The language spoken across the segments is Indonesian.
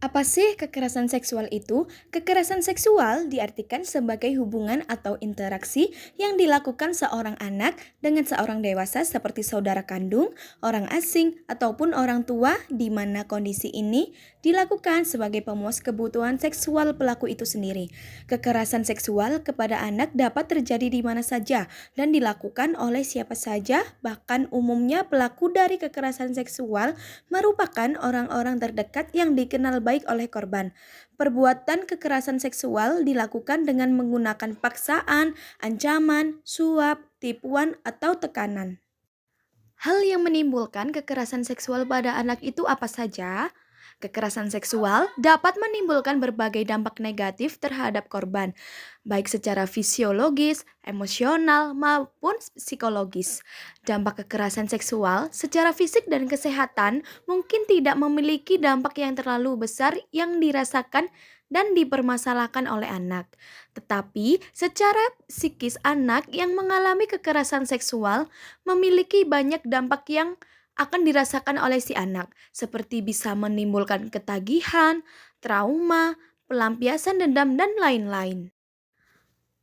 Apa sih kekerasan seksual itu? Kekerasan seksual diartikan sebagai hubungan atau interaksi yang dilakukan seorang anak dengan seorang dewasa seperti saudara kandung, orang asing, ataupun orang tua di mana kondisi ini dilakukan sebagai pemuas kebutuhan seksual pelaku itu sendiri. Kekerasan seksual kepada anak dapat terjadi di mana saja dan dilakukan oleh siapa saja, bahkan umumnya pelaku dari kekerasan seksual merupakan orang-orang terdekat yang dikenal baik oleh korban. Perbuatan kekerasan seksual dilakukan dengan menggunakan paksaan, ancaman, suap, tipuan, atau tekanan. Hal yang menimbulkan kekerasan seksual pada anak itu apa saja? Kekerasan seksual dapat menimbulkan berbagai dampak negatif terhadap korban, baik secara fisiologis, emosional, maupun psikologis. Dampak kekerasan seksual secara fisik dan kesehatan mungkin tidak memiliki dampak yang terlalu besar yang dirasakan dan dipermasalahkan oleh anak. Tetapi secara psikis anak yang mengalami kekerasan seksual memiliki banyak dampak yang akan dirasakan oleh si anak, seperti bisa menimbulkan ketagihan, trauma, pelampiasan dendam, dan lain-lain.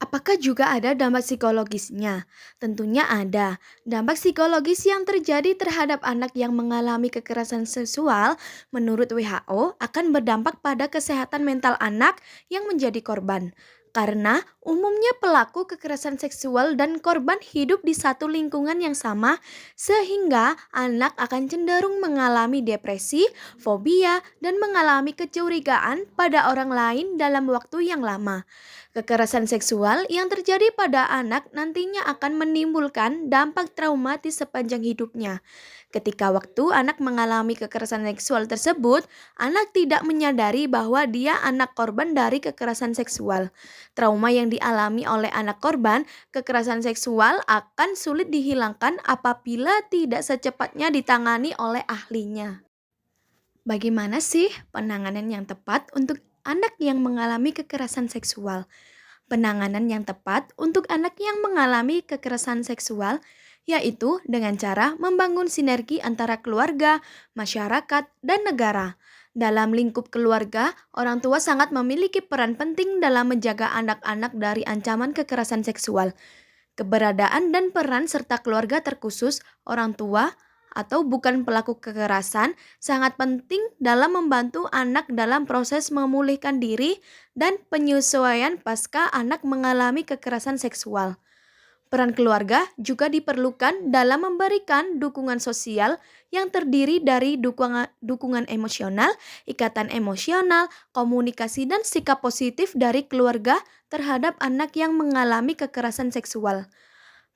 Apakah juga ada dampak psikologisnya? Tentunya ada. Dampak psikologis yang terjadi terhadap anak yang mengalami kekerasan seksual menurut WHO akan berdampak pada kesehatan mental anak yang menjadi korban. Karena umumnya pelaku kekerasan seksual dan korban hidup di satu lingkungan yang sama, sehingga anak akan cenderung mengalami depresi, fobia, dan mengalami kecurigaan pada orang lain dalam waktu yang lama. Kekerasan seksual yang terjadi pada anak nantinya akan menimbulkan dampak traumatis sepanjang hidupnya. Ketika waktu anak mengalami kekerasan seksual tersebut, anak tidak menyadari bahwa dia anak korban dari kekerasan seksual. Trauma yang dialami oleh anak korban kekerasan seksual akan sulit dihilangkan apabila tidak secepatnya ditangani oleh ahlinya. Bagaimana sih penanganan yang tepat untuk anak yang mengalami kekerasan seksual? Penanganan yang tepat untuk anak yang mengalami kekerasan seksual yaitu dengan cara membangun sinergi antara keluarga, masyarakat, dan negara. Dalam lingkup keluarga, orang tua sangat memiliki peran penting dalam menjaga anak-anak dari ancaman kekerasan seksual. Keberadaan dan peran serta keluarga terkhusus orang tua atau bukan pelaku kekerasan sangat penting dalam membantu anak dalam proses memulihkan diri dan penyesuaian pasca anak mengalami kekerasan seksual. Peran keluarga juga diperlukan dalam memberikan dukungan sosial yang terdiri dari dukungan emosional, ikatan emosional, komunikasi, dan sikap positif dari keluarga terhadap anak yang mengalami kekerasan seksual.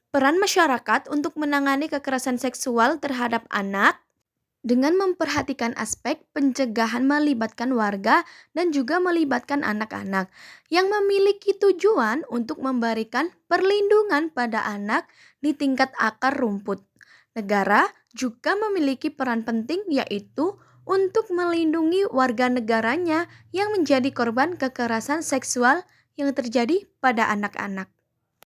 Peran masyarakat untuk menangani kekerasan seksual terhadap anak dengan memperhatikan aspek pencegahan melibatkan warga dan juga melibatkan anak-anak yang memiliki tujuan untuk memberikan perlindungan pada anak di tingkat akar rumput. Negara juga memiliki peran penting yaitu untuk melindungi warga negaranya yang menjadi korban kekerasan seksual yang terjadi pada anak-anak.